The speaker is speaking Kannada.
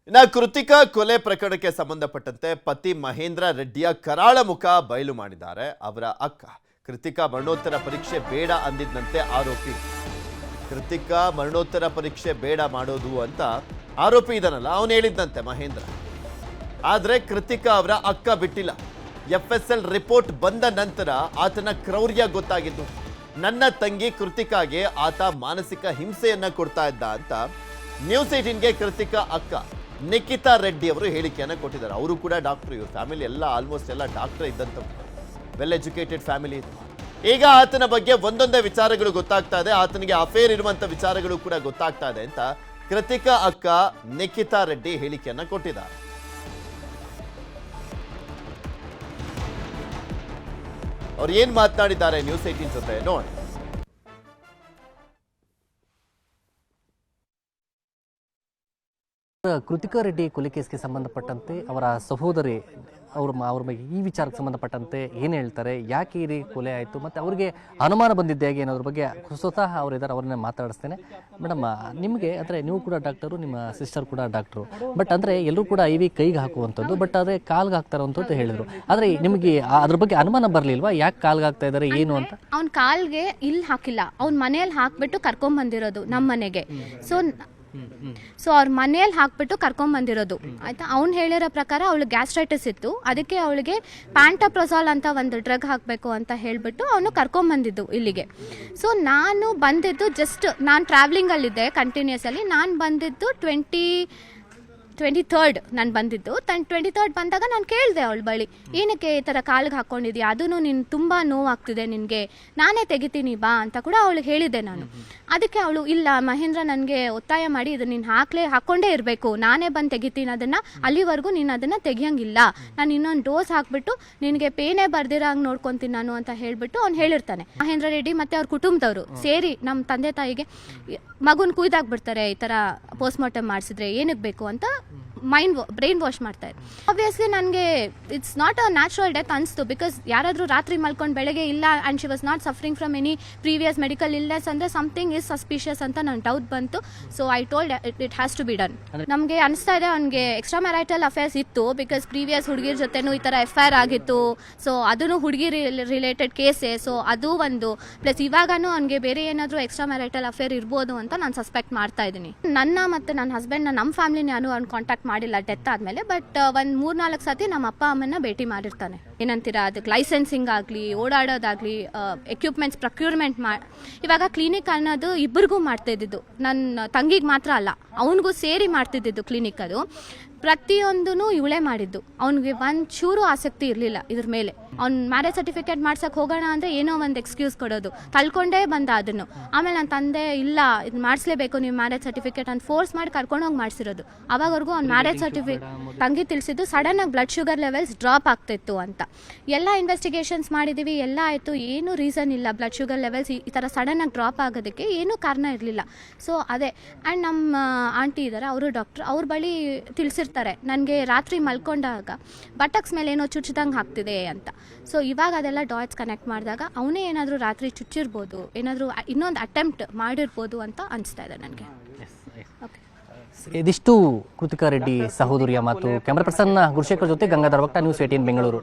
ಇನ್ನು ಕೃತಿಕಾ ಕೊಲೆ ಪ್ರಕರಣಕ್ಕೆ ಸಂಬಂಧಪಟ್ಟಂತೆ ಪತಿ ಮಹೇಂದ್ರ ರೆಡ್ಡಿಯ ಕರಾಳ ಮುಖ ಬಯಲು ಮಾಡಿದ್ದಾರೆ ಅವರ ಅಕ್ಕ. ಕೃತಿಕಾ ಮರಣೋತ್ತರ ಪರೀಕ್ಷೆ ಬೇಡ ಅಂದಿದ್ದಂತೆ ಆರೋಪಿ. ಕೃತಿಕಾ ಮರಣೋತ್ತರ ಪರೀಕ್ಷೆ ಬೇಡ ಮಾಡೋದು ಅಂತ ಆರೋಪಿ ಇದನ್ನಲ್ಲ ಅವನು ಹೇಳಿದ್ದಂತೆ ಮಹೇಂದ್ರ. ಆದರೆ ಕೃತಿಕಾ ಅವರ ಅಕ್ಕ ಬಿಟ್ಟಿಲ್ಲ. FSL ರಿಪೋರ್ಟ್ ಬಂದ ನಂತರ ಆತನ ಕ್ರೌರ್ಯ ಗೊತ್ತಾಗಿದ್ದು. ನನ್ನ ತಂಗಿ ಕೃತಿಕಾಗೆ ಆತ ಮಾನಸಿಕ ಹಿಂಸೆಯನ್ನ ಕೊಡ್ತಾ ಇದ್ದ ಅಂತ ನ್ಯೂಸ್ 18ಗೆ ಕೃತಿಕಾ ಅಕ್ಕ ನಿಖಿತಾ ರೆಡ್ಡಿ ಅವರು ಹೇಳಿಕೆಯನ್ನು ಕೊಟ್ಟಿದ್ದಾರೆ. ಅವರು ಕೂಡ ಡಾಕ್ಟರ್. ಇವ್ರ ಫ್ಯಾಮಿಲಿ ಎಲ್ಲ ಆಲ್ಮೋಸ್ಟ್ ಎಲ್ಲ ಡಾಕ್ಟರ್ ಇದ್ದಂಥವ್ರು, ವೆಲ್ ಎಜುಕೇಟೆಡ್ ಫ್ಯಾಮಿಲಿ ಇದು. ಈಗ ಆತನ ಬಗ್ಗೆ ಒಂದೊಂದೇ ವಿಚಾರಗಳು ಗೊತ್ತಾಗ್ತಾ ಇದೆ. ಆತನಿಗೆ ಅಫೇರ್ ಇರುವಂತ ವಿಚಾರಗಳು ಕೂಡ ಗೊತ್ತಾಗ್ತಾ ಇದೆ ಅಂತ ಕೃತಿಕಾ ಅಕ್ಕ ನಿಖಿತಾ ರೆಡ್ಡಿ ಹೇಳಿಕೆಯನ್ನ ಕೊಟ್ಟಿದ್ದಾರೆ. ಅವ್ರು ಏನ್ ಮಾತನಾಡಿದ್ದಾರೆ ನ್ಯೂಸ್ 18 ಜೊತೆ ನೋಡಿ. ಕೃತಿಕಾ ರೆಡ್ಡಿ ಕೊಲೆ ಕೇಸ್ಗೆ ಸಂಬಂಧಪಟ್ಟಂತೆ ಅವರ ಸಹೋದರಿ ಅವ್ರ ಬಗ್ಗೆ ಈ ವಿಚಾರಕ್ಕೆ ಸಂಬಂಧಪಟ್ಟಂತೆ ಏನು ಹೇಳ್ತಾರೆ, ಯಾಕೆ ಈ ರೀತಿ ಕೊಲೆ ಆಯಿತು, ಮತ್ತು ಅವರಿಗೆ ಅನುಮಾನ ಬಂದಿದ್ದೆ ಹೇಗೆ ಅನ್ನೋದ್ರ ಬಗ್ಗೆ ಸ್ವತಃ ಅವರಿದ್ದಾರೆ, ಅವ್ರನ್ನ ಮಾತಾಡಿಸ್ತೇನೆ. ಮೇಡಮ್, ನಿಮಗೆ ಅಂದರೆ ನೀವು ಕೂಡ ಡಾಕ್ಟರು, ನಿಮ್ಮ ಸಿಸ್ಟರ್ ಕೂಡ ಡಾಕ್ಟ್ರು, ಬಟ್ ಅಂದರೆ ಎಲ್ಲರೂ ಕೂಡ IV ಕೈಗೆ ಹಾಕುವಂಥದ್ದು, ಬಟ್ ಆದರೆ ಕಾಲ್ಗೆ ಹಾಕ್ತಾರೆ ಅಂತ ಹೇಳಿದರು. ಆದರೆ ನಿಮಗೆ ಅದ್ರ ಬಗ್ಗೆ ಅನುಮಾನ ಬರಲಿಲ್ವಾ, ಯಾಕೆ ಕಾಲ್ಗೆ ಹಾಕ್ತಾ ಇದ್ದಾರೆ ಏನು ಅಂತ? ಅವ್ನ ಕಾಲ್ಗೆ ಇಲ್ಲಿ ಹಾಕಿಲ್ಲ, ಅವ್ನ ಮನೆಯಲ್ಲಿ ಹಾಕ್ಬಿಟ್ಟು ಕರ್ಕೊಂಡ್ಬಂದಿರೋದು ನಮ್ಮ ಮನೆಗೆ. ಸೊ ಅವ್ರ ಮನೆಯಲ್ಲಿ ಹಾಕ್ಬಿಟ್ಟು ಕರ್ಕೊಂಡ್ಬಂದಿರೋದು ಆಯ್ತಾ. ಅವ್ನು ಹೇಳಿರೋ ಪ್ರಕಾರ ಅವಳಿಗೆ ಗ್ಯಾಸ್ಟ್ರೈಟಿಸ್ ಇತ್ತು, ಅದಕ್ಕೆ ಅವಳಿಗೆ ಪ್ಯಾಂಟಪ್ರೊಸಾಲ್ ಅಂತ ಒಂದು ಡ್ರಗ್ ಹಾಕಬೇಕು ಅಂತ ಹೇಳಿಬಿಟ್ಟು ಅವನು ಕರ್ಕೊಂಡ್ಬಂದಿದ್ದು ಇಲ್ಲಿಗೆ. ಸೊ ನಾನು ಬಂದಿದ್ದು ನಾನು ಟ್ರಾವ್ಲಿಂಗಲ್ಲಿದ್ದೆ ಕಂಟಿನ್ಯೂಸ್ ಅಲ್ಲಿ. ನಾನು ಬಂದಿದ್ದು 23rd ನಾನು ಬಂದಿದ್ದು. 23rd ಬಂದಾಗ ನಾನು ಕೇಳಿದೆ ಅವಳ ಬಳಿ, ಏನಕ್ಕೆ ಈ ಥರ ಕಾಲಿಗೆ ಹಾಕ್ಕೊಂಡಿದ್ಯಾ, ಅದೂ ನಿನ್ನ ತುಂಬ ನೋವಾಗ್ತಿದೆ, ನಿನಗೆ ನಾನೇ ತೆಗಿತೀನಿ ಬಾ ಅಂತ ಕೂಡ ಅವಳಿಗೆ ಹೇಳಿದ್ದೆ ನಾನು. ಅದಕ್ಕೆ ಅವಳು, ಇಲ್ಲ ಮಹೇಂದ್ರ ನನಗೆ ಒತ್ತಾಯ ಮಾಡಿ ಇದು ನೀನು ಹಾಕ್ಕೊಂಡೇ ಇರಬೇಕು, ನಾನೇ ಬಂದು ತೆಗಿತೀನಿ ಅದನ್ನು, ಅಲ್ಲಿವರೆಗೂ ನೀನು ಅದನ್ನು ತೆಗಿಯೋಂಗಿಲ್ಲ, ನಾನು ಇನ್ನೊಂದು ಡೋಸ್ ಹಾಕ್ಬಿಟ್ಟು ನಿನಗೆ ಪೇನೇ ಬರ್ದಿರೋಂಗೆ ನೋಡ್ಕೊತೀನಿ ನಾನು ಅಂತ ಹೇಳಿಬಿಟ್ಟು ಅವ್ನು ಹೇಳಿರ್ತಾನೆ. ಮಹೇಂದ್ರ ರೆಡ್ಡಿ ಮತ್ತು ಅವ್ರ ಕುಟುಂಬದವರು ಸೇರಿ ನಮ್ಮ ತಂದೆ ತಾಯಿಗೆ ಮಗುನ ಕುಯ್ದಾಕ್ಬಿಡ್ತಾರೆ, ಈ ಥರ ಪೋಸ್ಟ್ಮಾರ್ಟಮ್ ಮಾಡಿಸಿದ್ರೆ ಏನಕ್ಕೆ ಬೇಕು ಅಂತ ಬ್ರೈನ್ ವಾಶ್ ಮಾಡ್ತಾರೆ. ಆಬ್ವಿಯಸ್ಲಿ ನನಗೆ it's not a natural death ಅನಿಸ್ತು. ಬಿಕಾಸ್ ಯಾರಾದರೂ ರಾತ್ರಿ ಮಲ್ಕೊಂಡು ಬೆಳಗ್ಗೆ ಇಲ್ಲ and she was not suffering from any previous medical illness ಅಂದರೆ ಸಮಥಿಂಗ್ ಇಸ್ ಸಸ್ಪಿಷಿಯಸ್ ಅಂತ ನನ್ನ ಡೌಟ್ ಬಂತು. So I told it has to be done. ನಮಗೆ ಅನಿಸ್ತಾ ಇದೆ ಅವನಿಗೆ ಎಕ್ಸ್ಟ್ರಾ ಮ್ಯಾರಿಟಲ್ ಅಫೇರ್ಸ್ ಇತ್ತು, ಬಿಕಾಸ್ ಪ್ರೀವಿಯಸ್ ಹುಡುಗಿರ ಜೊತೆನೂ ಈ ಥರ FIR ಆಗಿತ್ತು. ಸೊ ಅದೂ ಹುಡುಗಿ ರಿಲೇಟೆಡ್ ಕೇಸೇ. ಸೊ ಅದು ಒಂದು ಪ್ಲಸ್ ಇವಾಗನೂ ಅವನಿಗೆ ಬೇರೆ ಏನಾದರೂ ಎಕ್ಸ್ಟ್ರಾ ಮ್ಯಾರಿಟಲ್ ಅಫೇರ್ ಇರ್ಬೋದು ಅಂತ ನಾನು ಸಸ್ಪೆಕ್ಟ್ ಮಾಡ್ತಾ ಇದ್ದೀನಿ. ನನ್ನ ಮತ್ತು ನನ್ನ ಹಸ್ಬೆಂಡ್ನ ನಮ್ಮ ಫ್ಯಾಮಿಲಿನ ಯಾರು ಅವ್ನು ಕಾಂಟ್ಯಾಕ್ಟ್ ಮಾಡಿಲ್ಲ ಡೆತ್ ಆದಮೇಲೆ, ಬಟ್ ಒಂದು 3-4 ಸತಿ ನಮ್ಮ ಅಪ್ಪ ಅಮ್ಮನ್ನ ಭೇಟಿ ಮಾಡಿರ್ತಾನೆ. ಏನಂತೀರಾ, ಅದಕ್ಕೆ ಲೈಸೆನ್ಸಿಂಗ್ ಆಗಲಿ, ಓಡಾಡೋದಾಗಲಿ, ಎಕ್ವಿಪ್ಮೆಂಟ್ಸ್ ಪ್ರೊಕ್ಯೂರ್ಮೆಂಟ್ ಇವಾಗ ಕ್ಲಿನಿಕ್ ಅನ್ನೋದು ಇಬ್ಬರಿಗೂ ಮಾಡ್ತಾ ಇದ್ದಿದ್ದು, ನನ್ನ ತಂಗಿಗೆ ಮಾತ್ರ ಅಲ್ಲ, ಅವನಿಗೂ ಸೇರಿ ಮಾಡ್ತಿದ್ದಿದ್ದು ಕ್ಲಿನಿಕ್. ಅದು ಪ್ರತಿಯೊಂದೂ ಇವಳೇ ಮಾಡಿದ್ದು. ಅವ್ನಿಗೆ ಒಂಚೂರು ಆಸಕ್ತಿ ಇರಲಿಲ್ಲ ಇದ್ರ ಮೇಲೆ. ಅವ್ನು ಮ್ಯಾರೇಜ್ ಸರ್ಟಿಫಿಕೇಟ್ ಮಾಡ್ಸಕ್ಕೆ ಹೋಗೋಣ ಅಂದರೆ ಏನೋ ಒಂದು ಎಕ್ಸ್ಕ್ಯೂಸ್ ಕೊಡೋದು, ತಳ್ಕೊಂಡೇ ಬಂದ ಅದನ್ನು. ಆಮೇಲೆ ನನ್ನ ತಂದೆ, ಇಲ್ಲ ಇದು ಮಾಡಿಸ್ಲೇಬೇಕು ನೀವು ಮ್ಯಾರೇಜ್ ಸರ್ಟಿಫಿಕೇಟ್ ಅಂತ ಫೋರ್ಸ್ ಮಾಡಿ ಕರ್ಕೊಂಡೋಗಿ ಮಾಡಿಸಿರೋದು. ಅವಾಗವರೆಗೂ ಅವ್ನು ಮ್ಯಾರೇಜ್ ಸರ್ಟಿಫಿಕೇಟ್ ತಂಗಿ ತಿಳಿಸಿದ್ದು ಸಡನ್ನಾಗಿ ಬ್ಲಡ್ ಶುಗರ್ ಲೆವೆಲ್ಸ್ ಡ್ರಾಪ್ ಆಗ್ತಿತ್ತು ಅಂತ. ಎಲ್ಲ ಇನ್ವೆಸ್ಟಿಗೇಷನ್ಸ್ ಮಾಡಿದ್ದೀವಿ, ಎಲ್ಲ ಆಯಿತು, ಏನೂ ರೀಸನ್ ಇಲ್ಲ ಬ್ಲಡ್ ಶುಗರ್ ಲೆವೆಲ್ಸ್ ಈ ಥರ ಸಡನ್ನಾಗಿ ಡ್ರಾಪ್ ಆಗೋದಕ್ಕೆ ಏನೂ ಕಾರಣ ಇರಲಿಲ್ಲ. ಸೊ ಅದೇ. ಆ್ಯಂಡ್ ನಮ್ಮ ಆಂಟಿ ಇದ್ದಾರೆ, ಅವರು ಡಾಕ್ಟ್ರು, ಅವ್ರ ಬಳಿ ತಿಳಿಸಿರ್ತಾರೆ ನನಗೆ ರಾತ್ರಿ ಮಲ್ಕೊಂಡಾಗ ಬಟಕ್ಸ್ ಮೇಲೆ ಏನೋ ಚುಚ್ಚಿದಂಗೆ ಆಗ್ತಿದೆ ಅಂತ. ಸೊ ಇವಾಗ ಅದೆಲ್ಲ ಡಾಟ್ಸ್ ಕನೆಕ್ಟ್ ಮಾಡಿದಾಗ ಅವನೇ ಏನಾದರೂ ರಾತ್ರಿ ಚುಚ್ಚಿರ್ಬೋದು, ಏನಾದರೂ ಇನ್ನೊಂದು ಅಟೆಂಪ್ಟ್ ಮಾಡಿರ್ಬೋದು ಅಂತ ಅನಿಸ್ತಾ ಇದೆ ನನಗೆ. ಇದಿಷ್ಟು ಕೃತಿಕಾ ರೆಡ್ಡಿ ಸಹೋದರಿಯ ಮಾತು. ಕ್ಯಾಮರಾ ಪರ್ಸನ್ ಗುರುಶೇಖರ್ ಜೊತೆ ಗಂಗಾಧರ್ ವಕ್ತ, ನ್ಯೂಸ್ 18 ಬೆಂಗಳೂರು.